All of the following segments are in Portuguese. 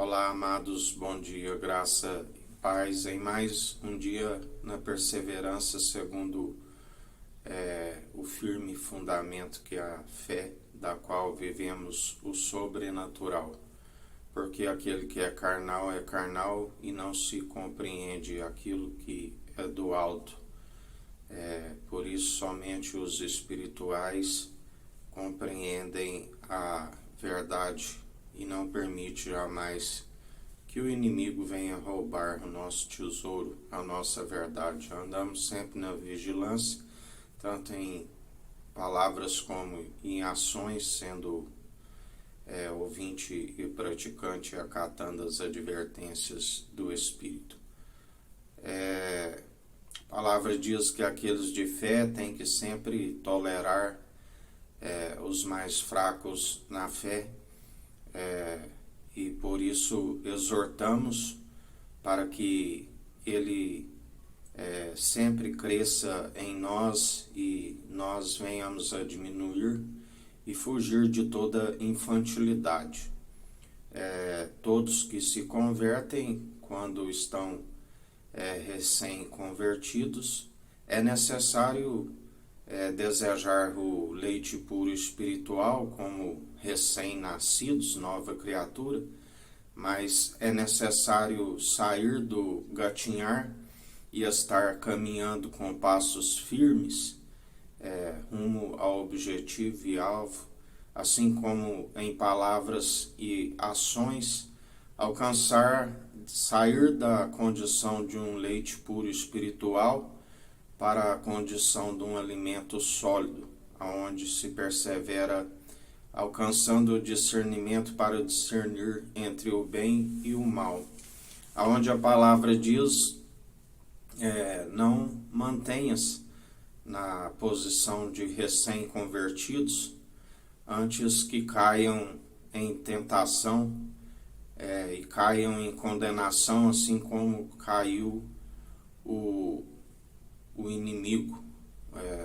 Olá, amados, bom dia, graça e paz em mais um dia na perseverança segundo o firme fundamento que é a fé da qual vivemos o sobrenatural. Porque aquele que é carnal e não se compreende aquilo que é do alto. Por isso somente os espirituais compreendem a verdade e não permite jamais que o inimigo venha roubar o nosso tesouro, a nossa verdade. Andamos sempre na vigilância, tanto em palavras como em ações, sendo ouvinte e praticante, acatando as advertências do Espírito. A palavra diz que aqueles de fé têm que sempre tolerar os mais fracos na fé, e por isso exortamos para que ele sempre cresça em nós e nós venhamos a diminuir e fugir de toda infantilidade. Todos que se convertem, quando estão recém-convertidos, é necessário desejar o leite puro espiritual como recém-nascidos, nova criatura, mas é necessário sair do gatinhar e estar caminhando com passos firmes rumo ao objetivo e alvo, assim como em palavras e ações, sair da condição de um leite puro espiritual para a condição de um alimento sólido, onde se persevera alcançando o discernimento para discernir entre o bem e o mal. Onde a palavra diz, não mantenhas na posição de recém-convertidos, antes que caiam em tentação e caiam em condenação, assim como caiu o inimigo,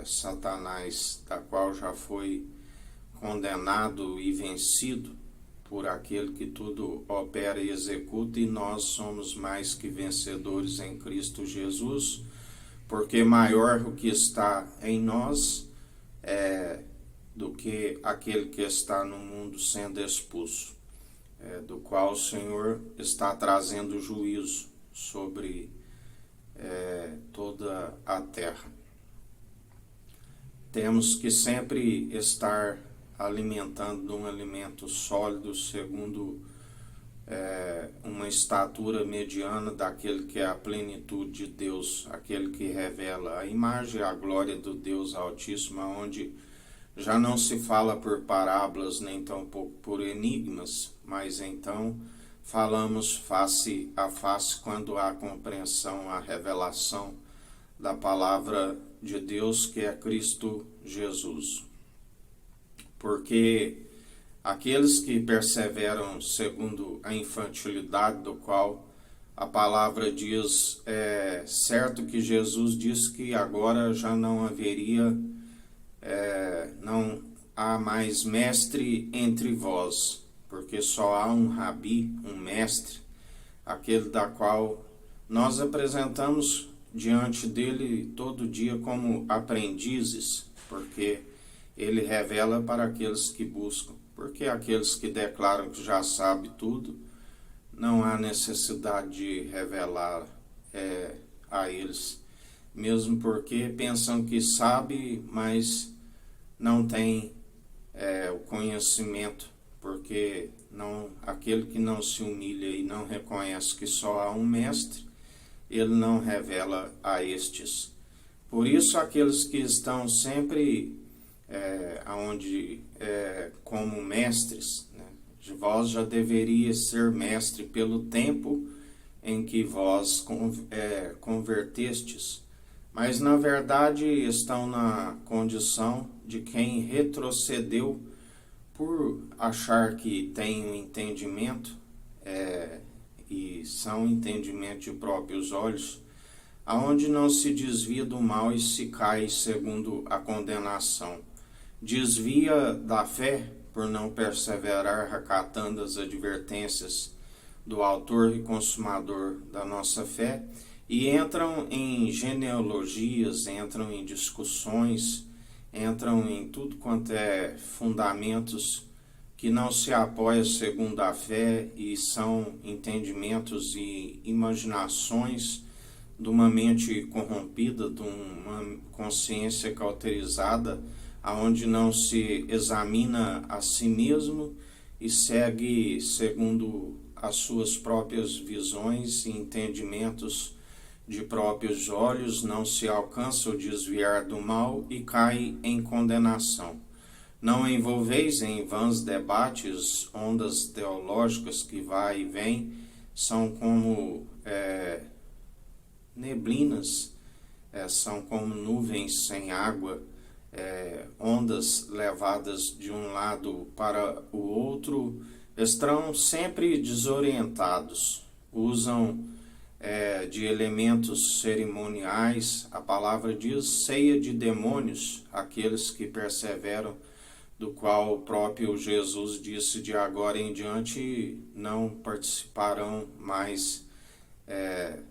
Satanás, da qual já foi condenado e vencido por aquele que tudo opera e executa, e nós somos mais que vencedores em Cristo Jesus, porque maior o que está em nós do que aquele que está no mundo sendo expulso, do qual o Senhor está trazendo juízo sobre toda a terra. Temos que sempre estar alimentando um alimento sólido, segundo uma estatura mediana daquele que é a plenitude de Deus, aquele que revela a imagem e a glória do Deus Altíssimo, onde já não se fala por parábolas, nem tampouco por enigmas, mas então falamos face a face quando há compreensão, a revelação da palavra de Deus, que é Cristo Jesus. Porque aqueles que perseveram segundo a infantilidade, do qual a palavra diz, certo que Jesus disse que agora já não haveria, não há mais mestre entre vós, porque só há um rabi, um mestre, aquele da qual nós apresentamos diante dele todo dia como aprendizes, porque ele revela para aqueles que buscam, porque aqueles que declaram que já sabem tudo, não há necessidade de revelar a eles, mesmo porque pensam que sabe, mas não tem o conhecimento, porque aquele que não se humilha e não reconhece que só há um mestre, ele não revela a estes. Por isso, aqueles que estão sempre como mestres, né? Vós já deveria ser mestre pelo tempo em que vós convertestes, mas na verdade estão na condição de quem retrocedeu por achar que tem um entendimento, e são entendimento de próprios olhos, aonde não se desvia do mal e se cai segundo a condenação. Desvia da fé por não perseverar acatando as advertências do autor e consumador da nossa fé, e entram em genealogias, entram em discussões, entram em tudo quanto é fundamentos que não se apoia segundo a fé e são entendimentos e imaginações de uma mente corrompida, de uma consciência cauterizada, aonde não se examina a si mesmo e segue segundo as suas próprias visões e entendimentos de próprios olhos, não se alcança o desviar do mal e cai em condenação. Não envolveis em vãs debates, ondas teológicas que vai e vem, são como neblinas, são como nuvens sem água, ondas levadas de um lado para o outro, estão sempre desorientados, usam de elementos cerimoniais. A palavra diz ceia de demônios, aqueles que perseveram, do qual o próprio Jesus disse: de agora em diante não participarão mais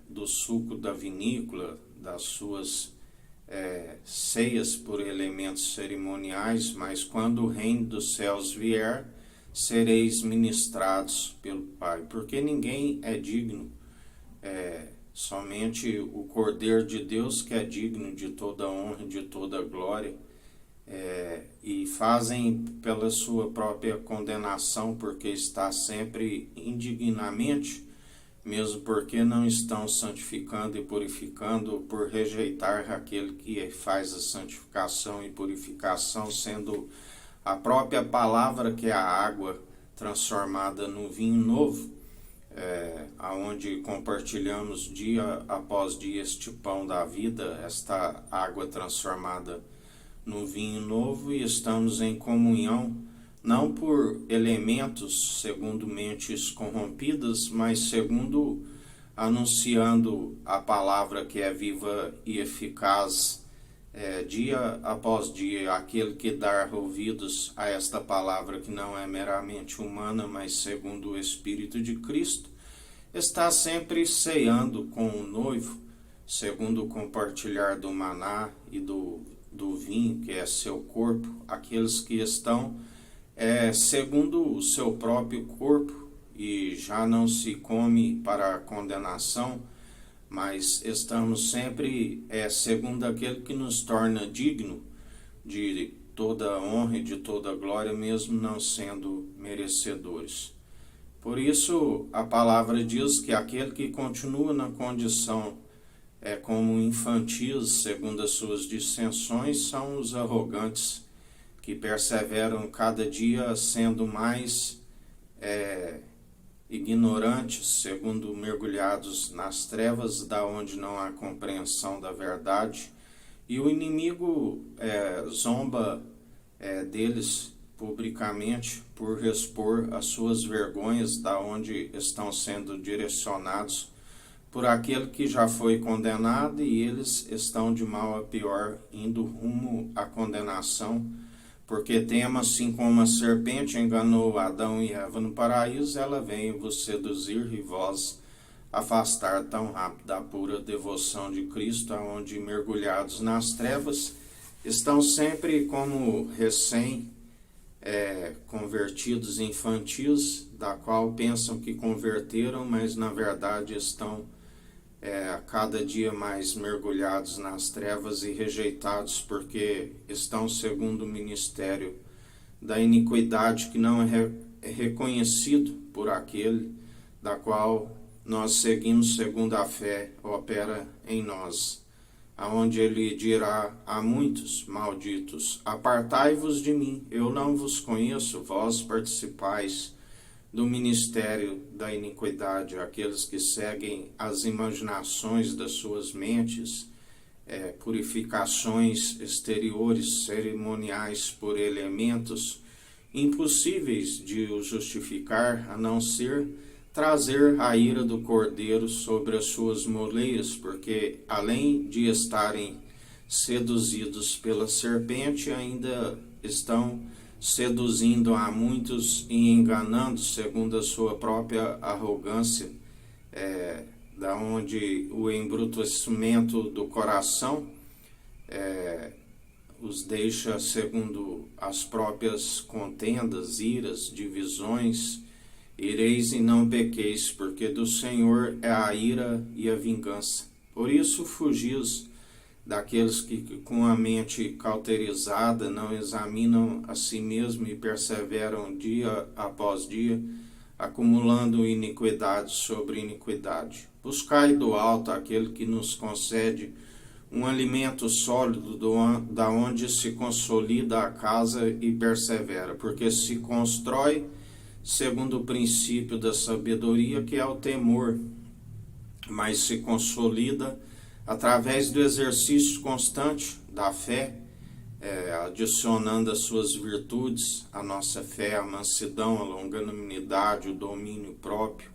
do suco da vinícola, das suas ceias por elementos cerimoniais, mas quando o reino dos céus vier, sereis ministrados pelo Pai, porque ninguém é digno, somente o Cordeiro de Deus que é digno de toda honra e de toda glória, e fazem pela sua própria condenação, porque está sempre indignamente, mesmo porque não estão santificando e purificando por rejeitar aquele que faz a santificação e purificação, sendo a própria palavra, que é a água transformada no vinho novo, aonde compartilhamos dia após dia este pão da vida, esta água transformada no vinho novo, e estamos em comunhão, não por elementos segundo mentes corrompidas, mas segundo anunciando a palavra que é viva e eficaz, dia após dia. Aquele que dá ouvidos a esta palavra, que não é meramente humana, mas segundo o Espírito de Cristo, está sempre ceando com o noivo, segundo o compartilhar do maná e do vinho, que é seu corpo, aqueles que estão segundo o seu próprio corpo, e já não se come para a condenação, mas estamos sempre segundo aquele que nos torna digno de toda honra e de toda glória, mesmo não sendo merecedores. Por isso a palavra diz que aquele que continua na condição como infantis, segundo as suas dissensões, são os arrogantes, que perseveram cada dia sendo mais ignorantes, segundo mergulhados nas trevas, da onde não há compreensão da verdade, e o inimigo zomba deles publicamente por expor as suas vergonhas, da onde estão sendo direcionados por aquele que já foi condenado, e eles estão de mal a pior, indo rumo à condenação, porque Tema, assim como a serpente enganou Adão e Eva no paraíso, ela veio vos seduzir e vós afastar tão rápido da pura devoção de Cristo, aonde mergulhados nas trevas estão sempre como convertidos infantis, da qual pensam que converteram, mas na verdade estão a cada dia mais mergulhados nas trevas e rejeitados, porque estão segundo o ministério da iniquidade, que não é reconhecido por aquele da qual nós seguimos segundo a fé opera em nós, aonde ele dirá a muitos malditos: apartai-vos de mim, eu não vos conheço, vós participais do ministério da iniquidade, aqueles que seguem as imaginações das suas mentes, purificações exteriores, cerimoniais por elementos impossíveis de o justificar, a não ser trazer a ira do Cordeiro sobre as suas moleiras, porque além de estarem seduzidos pela serpente, ainda estão seduzindo a muitos e enganando segundo a sua própria arrogância, da onde o embrutecimento do coração os deixa segundo as próprias contendas, iras, divisões. Ireis e não pequeis, porque do Senhor é a ira e a vingança. Por isso fugis daqueles que com a mente cauterizada não examinam a si mesmo e perseveram dia após dia, acumulando iniquidade sobre iniquidade. Buscai do alto aquele que nos concede um alimento sólido, da onde se consolida a casa e persevera, porque se constrói segundo o princípio da sabedoria, que é o temor, mas se consolida através do exercício constante da fé, adicionando as suas virtudes, a nossa fé, a mansidão, a longanimidade, o domínio próprio,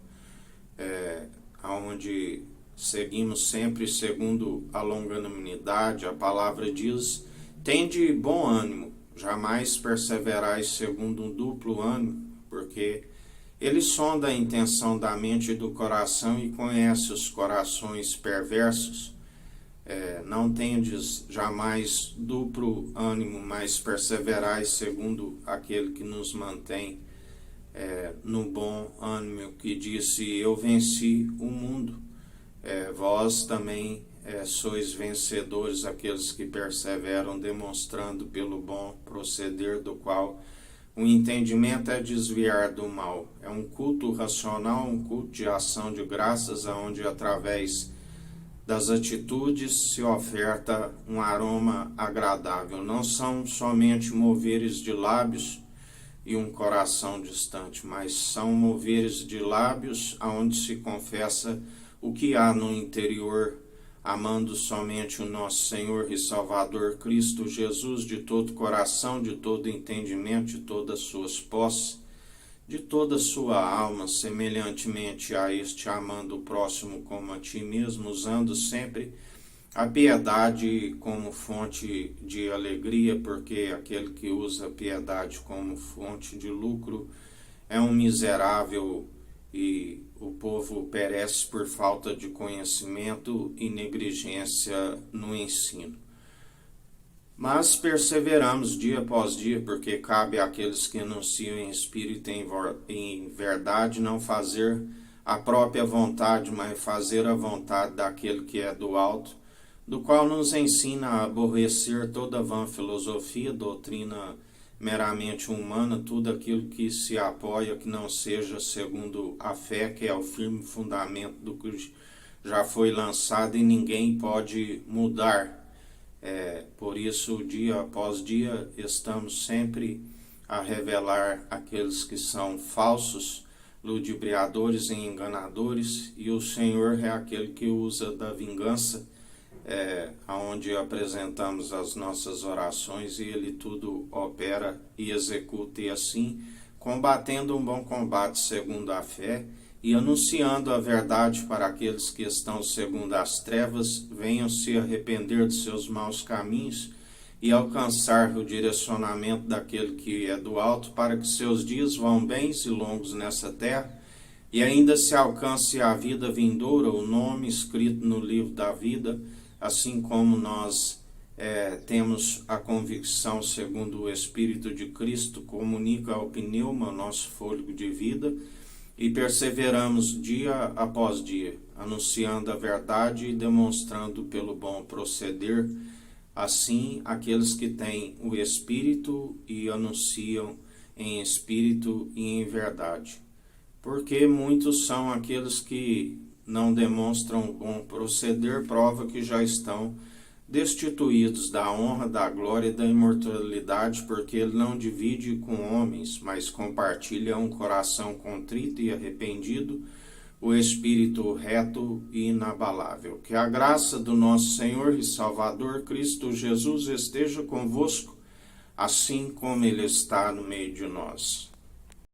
onde seguimos sempre segundo a longanimidade. A palavra diz: tende bom ânimo, jamais perseverais segundo um duplo ânimo, porque ele sonda a intenção da mente e do coração e conhece os corações perversos. Não tendes jamais duplo ânimo, mas perseverais segundo aquele que nos mantém no bom ânimo, que disse: eu venci o mundo. Vós também sois vencedores, aqueles que perseveram, demonstrando pelo bom proceder do qual o entendimento é desviar do mal. É um culto racional, um culto de ação de graças, onde através das atitudes se oferta um aroma agradável. Não são somente moveres de lábios e um coração distante, mas são moveres de lábios onde se confessa o que há no interior, amando somente o nosso Senhor e Salvador Cristo Jesus de todo coração, de todo entendimento, de todas as suas posses, de toda a sua alma, semelhantemente a este, amando o próximo como a ti mesmo, usando sempre a piedade como fonte de alegria, porque aquele que usa a piedade como fonte de lucro é um miserável, e o povo perece por falta de conhecimento e negligência no ensino. Mas perseveramos dia após dia, porque cabe àqueles que anunciam em espírito e em verdade não fazer a própria vontade, mas fazer a vontade daquele que é do alto, do qual nos ensina a aborrecer toda vã filosofia, doutrina meramente humana, tudo aquilo que se apoia que não seja segundo a fé, que é o firme fundamento do que já foi lançado e ninguém pode mudar. Por isso, dia após dia, estamos sempre a revelar aqueles que são falsos, ludibriadores e enganadores, e o Senhor é aquele que usa da vingança, onde apresentamos as nossas orações e Ele tudo opera e executa, e assim, combatendo um bom combate segundo a fé e anunciando a verdade para aqueles que estão segundo as trevas, venham se arrepender de seus maus caminhos e alcançar o direcionamento daquele que é do alto, para que seus dias vão bens e longos nessa terra, e ainda se alcance a vida vindoura, o nome escrito no livro da vida, assim como nós temos a convicção, segundo o Espírito de Cristo, comunica ao pneuma, nosso fôlego de vida, e perseveramos dia após dia, anunciando a verdade e demonstrando pelo bom proceder, assim, aqueles que têm o Espírito e anunciam em Espírito e em verdade. Porque muitos são aqueles que não demonstram bom proceder, prova que já estão destituídos da honra, da glória e da imortalidade, porque ele não divide com homens, mas compartilha um coração contrito e arrependido, o espírito reto e inabalável. Que a graça do nosso Senhor e Salvador Cristo Jesus esteja convosco, assim como Ele está no meio de nós.